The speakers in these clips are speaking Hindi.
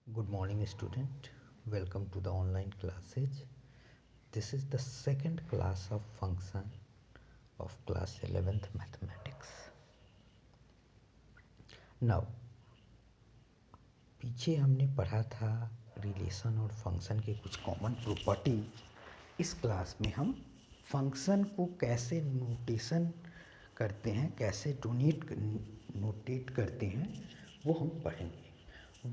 Good morning, student. Welcome to the online classes. This is the second class of function of class 11th mathematics. Now, पीछे हमने पढ़ा था रिलेशन और फंक्शन के कुछ कॉमन प्रॉपर्टी। इस क्लास में हम फंक्शन को कैसे नोटेशन करते हैं, कैसे नोटेट करते हैं, वो हम पढ़ेंगे।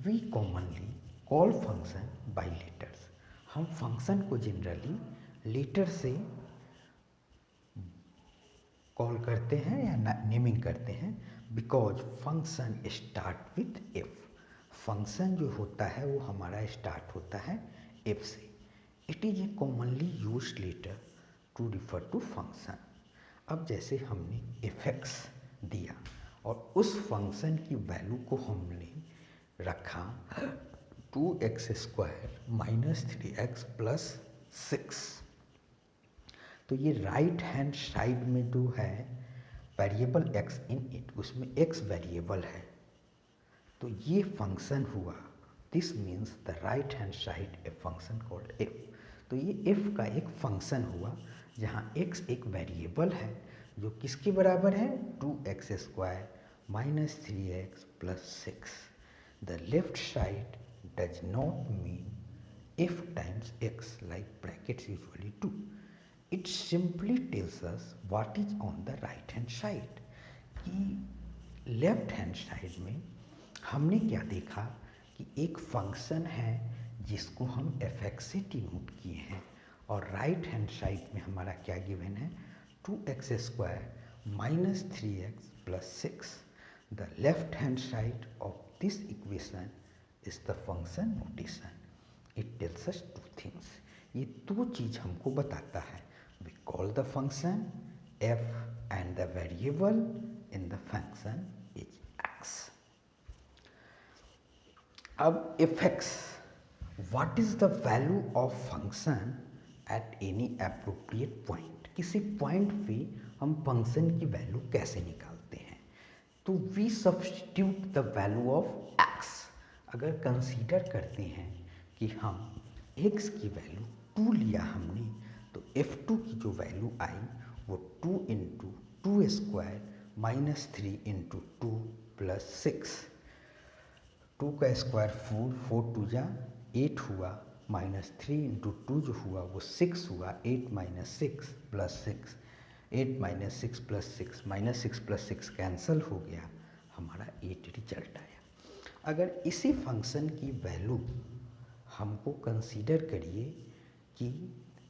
We commonly call function by letters. हम फंक्शन को जनरली लेटर से कॉल करते हैं या नेमिंग करते हैं, because function start with F. Function जो होता है वो हमारा स्टार्ट होता है एफ से। It is a commonly use letter to refer to function. अब जैसे हमने एफ एक्स दिया और उस फंक्शन की वैल्यू को हमने रखा 2x² माइनस 3x प्लस 6। तो ये राइट हैंड साइड में जो है वेरिएबल x इन इट, उसमें x वेरिएबल है, तो ये फंक्शन हुआ। This means the right hand side a function called f। तो ये f का एक फंक्शन हुआ जहाँ x एक वेरिएबल है जो किसके बराबर है 2x² minus 3x plus 6। The left side does not mean f times x like brackets usually do. It simply tells us what is on the right hand side। कि लेफ्ट हैंड साइड में हमने क्या देखा कि एक फंक्शन है जिसको हम एफ एक्स से डिनोट किए हैं, और राइट हैंड साइड में हमारा क्या गिवन है 2x² minus 3x plus 6। The left hand side of this equation is the function notation. It tells us two things. ये दो चीज़ हमको बताता है। We call the function f and the variable in the function is x. अब fx, what is the value of function at any appropriate point? किसी पॉइंट पे हम फंक्शन की वैल्यू कैसे निकालते हैं? तो we substitute the value of x। अगर कंसीडर करते हैं कि हम x की वैल्यू 2 लिया हमने, तो f2 की जो वैल्यू आई वो 2 इंटू 2² माइनस 3 इंटू 2 प्लस 6। 2 का स्क्वायर 4, 4 टू जा 8 हुआ, माइनस 3 इंटू 2 जो हुआ वो 6 हुआ। 8 minus 6 plus 6, 8 minus 6 plus 6, minus 6 plus 6 cancel हो गया, हमारा 8 रिजल्ट आया। अगर इसी फंक्शन की वैल्यू हमको कंसीडर करिए कि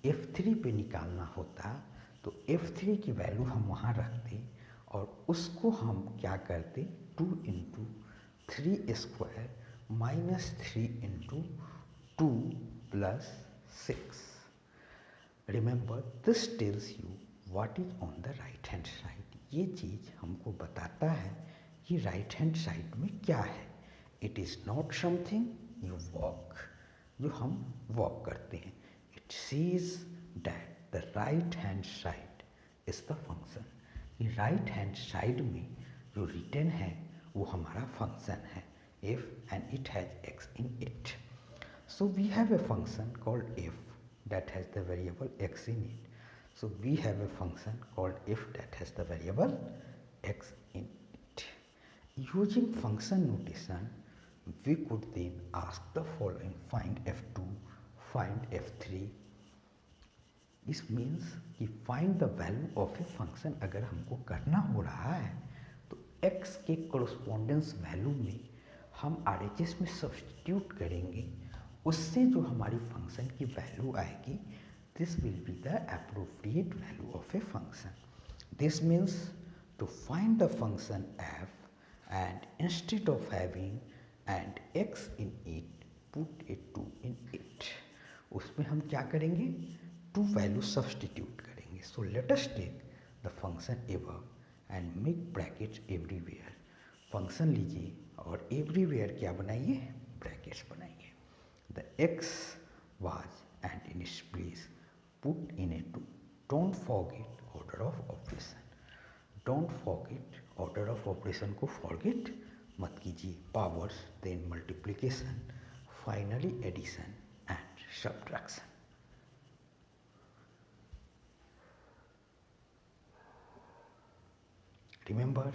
f3 पे निकालना होता, तो f3 की वैल्यू हम वहाँ रखते और उसको हम क्या करते 2 into 3² minus 3 into 2 plus 6। Remember this tells you what is on the right hand side. ये चीज़ हमको बताता है कि राइट हैंड साइड में क्या है। It is not something you walk, जो हम वॉक करते हैं। It sees that the right hand side is the function. ये राइट हैंड साइड में जो रिटर्न है वो हमारा फंक्शन है f and it has x in it. So we have a function called f that has the variable x in it. So we have a function called f that has the variable x in it. Using function notation, we could then ask the following: find f2, find f3. इस मीन्स कि find the value of a function अगर हमको करना हो रहा है तो x के कोरस्पोंडेंस वैल्यू में हम RHS में सब्सटीट्यूट करेंगे, उससे जो हमारी फंक्शन की वैल्यू आएगी this will be the appropriate value of a function. This means to find the function f and instead of having and x in it put a 2 in it। उसमें हम क्या करेंगे 2 वैल्यू सब्सटीट्यूट करेंगे। So let us take the function above and make brackets everywhere. Function लीजिए और एवरीवेयर क्या बनाइए ब्रैकेट्स बनाइए। The x was and in its place put in a 2। Don't forget order of operation. Don't forget order of operation को फॉरगेट मत कीजिए। Powers then multiplication finally addition and subtraction. Remember,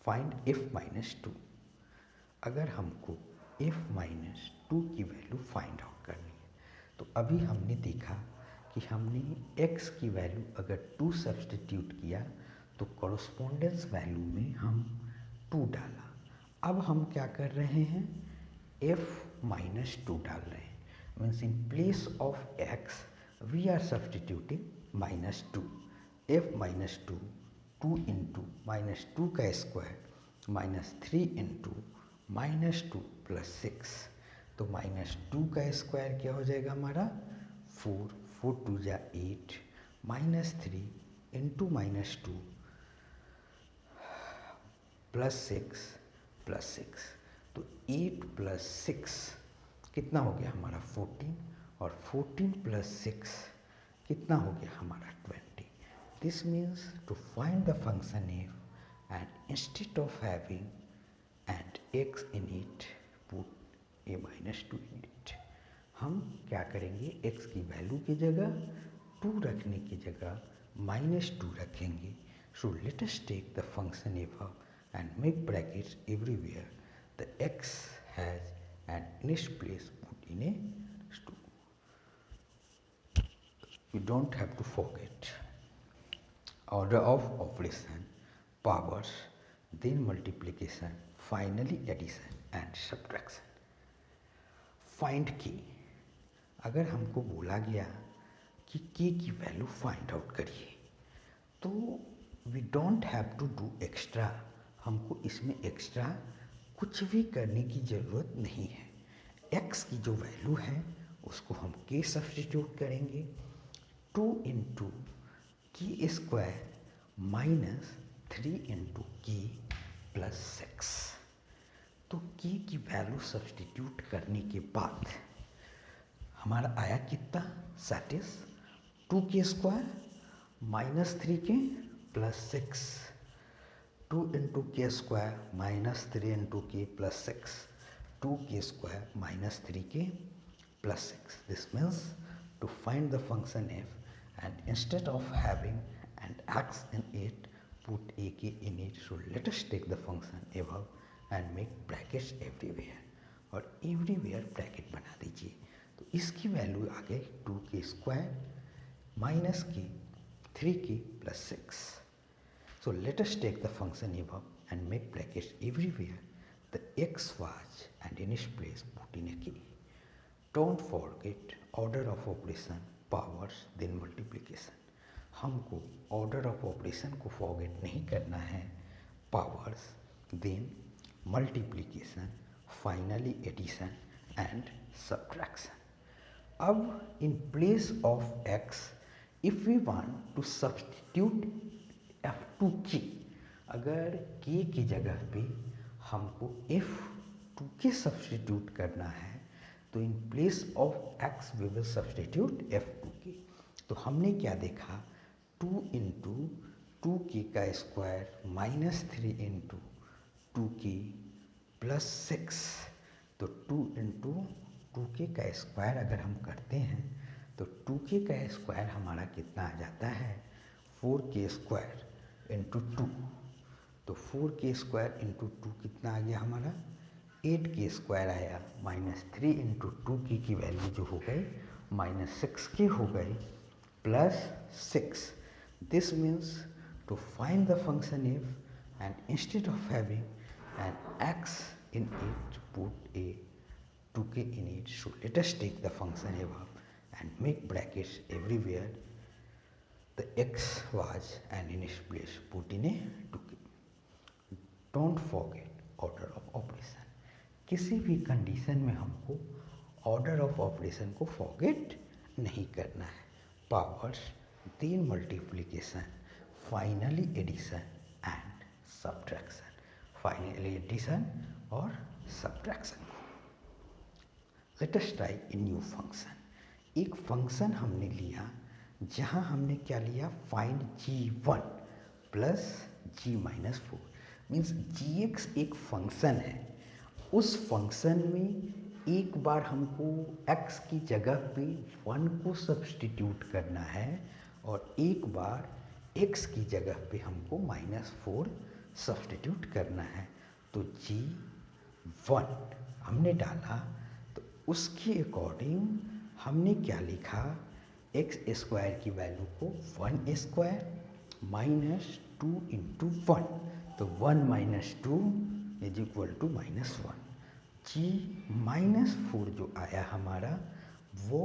find f minus 2. अगर हमको f माइनस 2 की वैल्यू फाइंड आउट करनी है तो अभी हमने देखा कि हमने x की वैल्यू अगर 2 सब्सटीट्यूट किया तो कॉरस्पॉन्डेंस वैल्यू में हम 2 डाला। अब हम क्या कर रहे हैं, f माइनस 2 डाल रहे हैं। Means in place of x we are substituting minus 2। f minus 2, 2 into minus 2 का square minus 3 into minus 2 plus 6। तो माइनस 2 का स्क्वायर क्या हो जाएगा हमारा 4, 4 2 जा 8, माइनस 3 इंटू माइनस 2 प्लस 6, तो 8 प्लस 6 कितना हो गया हमारा 14, और 14 प्लस 6 कितना हो गया हमारा 20। This means to find the function f and instead of having and x in it put a minus 2 in it। हम क्या करेंगे, x की वैल्यू की जगह 2 रखने की जगह माइनस 2 रखेंगे। So let us take the function above and make brackets everywhere the x has and in its place put in a 2। You don't have to forget order of operation, powers, then multiplication, finally addition and subtraction। Find k, अगर हमको बोला गया कि k की वैल्यू फाइंड आउट करिए तो we don't have to do extra. हमको इसमें एक्स्ट्रा कुछ भी करने की ज़रूरत नहीं है। x की जो वैल्यू है उसको हम k सब्सटीट्यूट करेंगे। 2 इंटू की स्क्वायर माइनस 3 इंटू की प्लस 6। तो k की वैल्यू सब्सटीट्यूट करने के बाद हमारा आया कितना, that is 2 k square minus 3 k plus 6। 2 into k square minus 3 into k plus 6, 2 k square minus 3 k plus 6। This means to find the function f and instead of having an x in it put a k in it। So let us take the function above and make brackets everywhere, और everywhere bracket बना दीजिए। तो इसकी वैल्यू आ गई 2 के स्क्वायर माइनस की 3 की plus 6। So let us take the function above and make brackets everywhere the x was and in its place put in a k। Don't forget order of operation, powers then multiplication. हमको ऑर्डर ऑफ ऑपरेशन को फॉरगेट नहीं करना है। Powers then multiplication, finally addition and subtraction. अब in place of x if we want to substitute f2 k, अगर k की जगह पे हमको f2 k सब्स्टिट्यूट करना है तो in place of x we will substitute f2 के। तो हमने क्या देखा, 2 इंटू 2 के का स्क्वायर माइनस 3 इंटू 2 के प्लस 6। तो 2 इंटू 2 के का स्क्वायर अगर हम करते हैं तो 2 के का स्क्वायर हमारा कितना आ जाता है, 4 के स्क्वायर इंटू 2। तो 4 के स्क्वायर इंटू 2 कितना आ गया हमारा 8 के स्क्वायर आया, माइनस 3 इंटू 2 की वैल्यू जो हो गई माइनस 6 की हो गई plus 6। This means to find the function f and instead of having an x in it put a 2 k in it. So let us take the function f and make brackets everywhere the x was and in its place put in a 2 k. Don't forget order of operation. किसी भी कंडीशन में हमको ऑर्डर ऑफ ऑपरेशन को फॉरगेट नहीं करना है। Powers then multiplication, finally addition and subtraction. Finally addition और subtraction. Let us try a new function. एक फंक्शन हमने लिया जहां हमने क्या लिया, find g1 plus g minus 4। Means g x एक फंक्शन है, उस फंक्शन में एक बार हमको x की जगह पे 1 को सब्सटीट्यूट करना है और एक बार x की जगह पे हमको -4 सब्सटीट्यूट करना है। तो g1 हमने डाला तो उसके अकॉर्डिंग हमने क्या लिखा, एक्स स्क्वायर की वैल्यू को 1 स्क्वायर माइनस 2 इंटू 1, तो 1 माइनस 2 इज इक्वल टू -1। जी -4 जो आया हमारा वो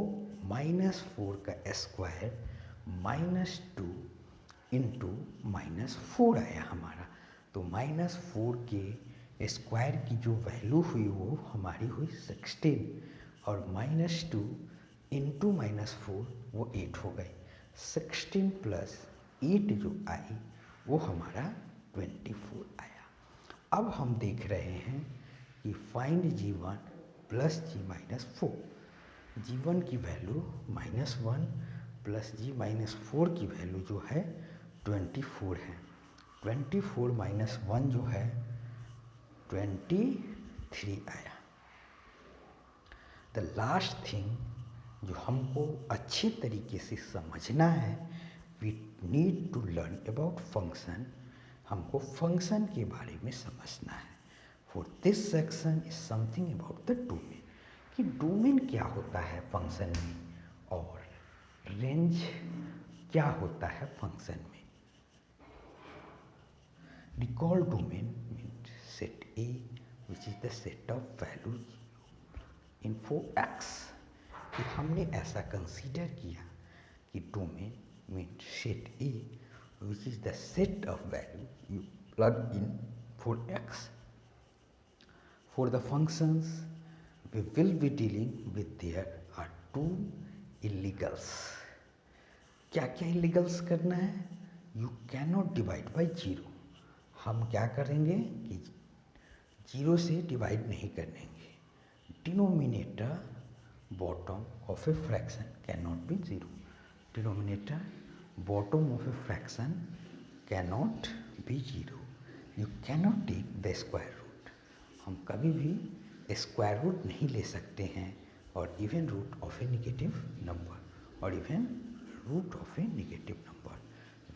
-4 का स्क्वायर -2 इंटू -4 आया हमारा। तो -4 के स्क्वायर की जो वैल्यू हुई वो हमारी हुई 16 और -2 इंटू -4 वो 8 हो गई। 16 प्लस 8 जो आई वो हमारा 24 आया। अब हम देख रहे हैं कि find g1 plus g-4। g1 की वैल्यू -1 प्लस g-4 की वैल्यू जो है 24 है। 24 माइनस 1 जो है 23 आया। द लास्ट थिंग जो हमको अच्छे तरीके से समझना है, we need to learn about function. हमको फंक्शन के बारे में समझना है। For this section is something about the domain, कि डोमेन क्या होता है फंक्शन में और रेंज क्या होता है फंक्शन में। Recall domain means set A which is the set of values in for x. कि हमने ऐसा कंसीडर किया कि domain means set A which is the set of value you plug in for x. For the functions we will be dealing with, there are 2 illegals. क्या क्या illegals करना है? You cannot divide by 0. हम क्या करेंगे कि 0 से डिवाइड नहीं करेंगे। Denominator bottom of a fraction cannot be 0. Denominator bottom of a fraction cannot be 0. You cannot take the square root. हम कभी भी स्क्वायर रूट नहीं ले सकते हैं और even root of a negative number और even root of a negative number.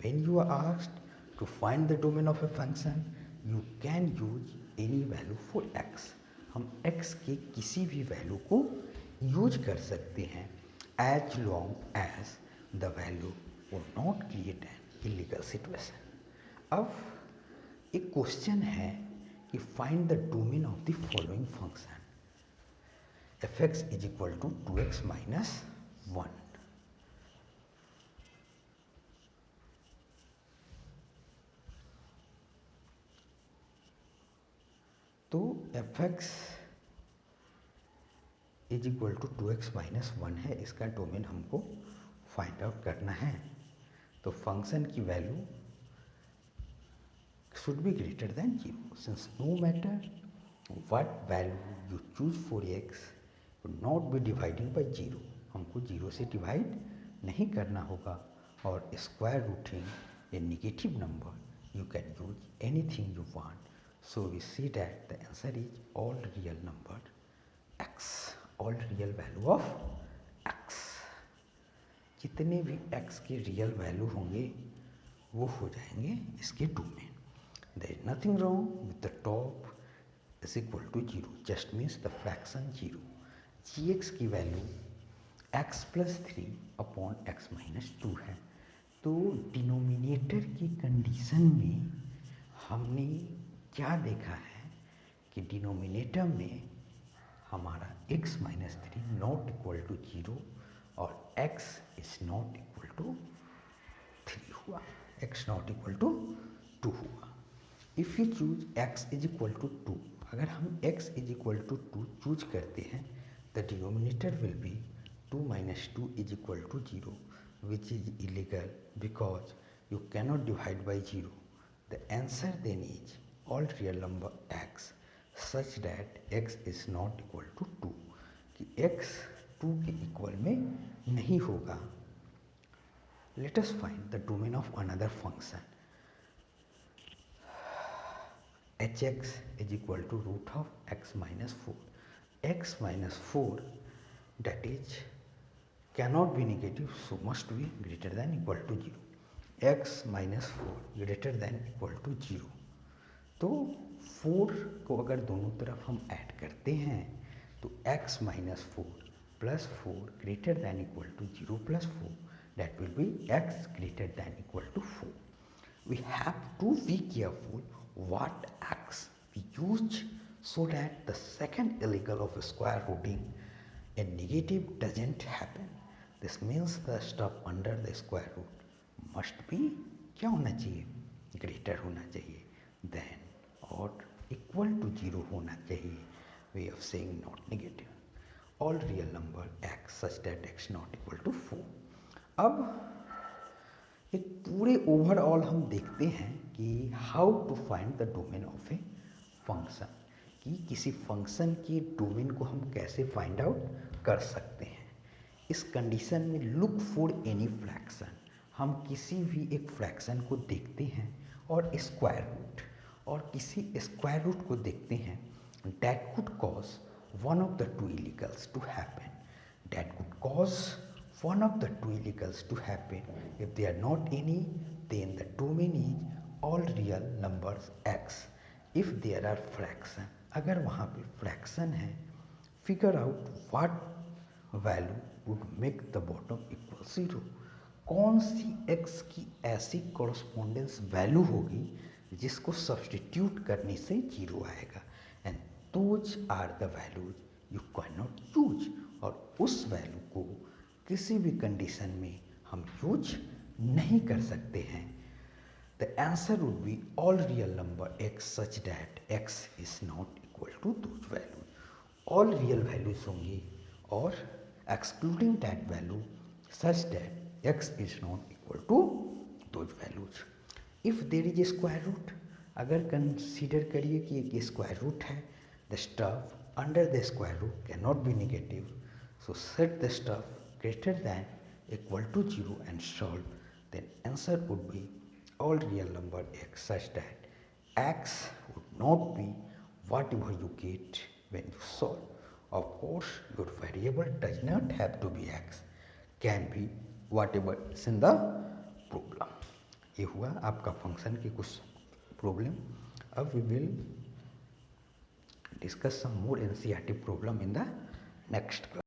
When you are asked to find the domain of a function you can use any value for x. हम एक्स के किसी भी वैल्यू को यूज कर सकते हैं as long as the value will not create an illegal situation. अब एक क्वेश्चन है कि find the domain of the following function f(x) is equal to 2x minus 1। तो f(x) is equal to 2x minus 1 है, इसका डोमेन हमको फाइंड आउट करना है। तो फंक्शन की value should be greater than 0, since no matter what value you choose for x would not be divided by 0। हमको 0 से डिवाइड नहीं करना होगा और square rooting a negative number you can use anything you want. So we see that the answer is all real number x, all real value of x। जितने भी x के रियल वैल्यू होंगे वो हो जाएंगे इसके domain. There is nothing wrong with the top is equal to 0, just means the fraction 0। gx की value x plus 3 upon x minus 2 है। तो डिनोमिनेटर की कंडीशन में हमने क्या देखा है कि डिनोमिनेटर में हमारा x minus 3 not equal to 0 और x is not equal to 3 हुआ, x नॉट इक्वल टू 2 हुआ। If you choose x is equal to 2, अगर हम x is equal to 2 choose करते हैं the denominator will be 2 minus 2 is equal to 0 which is illegal because you cannot divide by 0। The answer then is all real number x such that x is not equal to 2, कि x 2 के इक्वल में नहीं होगा। Let us find the domain of another function. H x is equal to root of x minus four, x minus four that is cannot be negative, so must be greater than equal to 0. x minus 4 greater than equal to 0. तो 4 को अगर दोनों तरफ हम ऐड करते हैं तो x minus four plus four greater than equal to 0 plus four, that will be x greater than equal to 4. We have to be careful what x we use so that the second illegal of square rooting a negative doesn't happen. This means the stuff under the square root must be क्या होना चाहिए, ग्रेटर होना चाहिए देन और इक्वल टू 0 होना चाहिए. Way of saying not negative. All real number x such that x not equal to 4. अब एक पूरे ओवरऑल हम देखते हैं कि how to find the domain of a function, कि किसी फंक्शन के डोमेन को हम कैसे फाइंड आउट कर सकते हैं. इस कंडीशन में लुक फॉर एनी फ्रैक्शन, हम किसी भी एक फ्रैक्शन को देखते हैं और स्क्वायर रूट, और किसी स्क्वायर रूट को देखते हैं that could cause one of the two illegals to happen, that could cause one of the two illegals to happen. If they are not any, then the domain is all real numbers x. If there are fraction, अगर वहाँ पे fraction है, figure out what value would make the bottom equal 0. कौन सी x की ऐसी correspondence value होगी जिसको substitute करने से 0 आएगा, and those are the values you cannot use. और उस वैल्यू को किसी भी कंडीशन में हम यूज नहीं कर सकते हैं. The answer would be all real number x such that x is not equal to those values. All real values होंगी और excluding that value such that x is not equal to those values. If there is a square root, अगर कंसीडर करिए कि एक स्क्वायर रूट है, the stuff under the square root can not be negative, so set the stuff greater than equal to 0 and solve, then answer would be all real number x such that x would not be whatever you get when you solve. Of course, your variable does not have to be x, can be whatever is in the problem. ये हुआ आपका फंक्शन की कुछ प्रॉब्लम. अब we will discuss some more NCERT problem in the next class.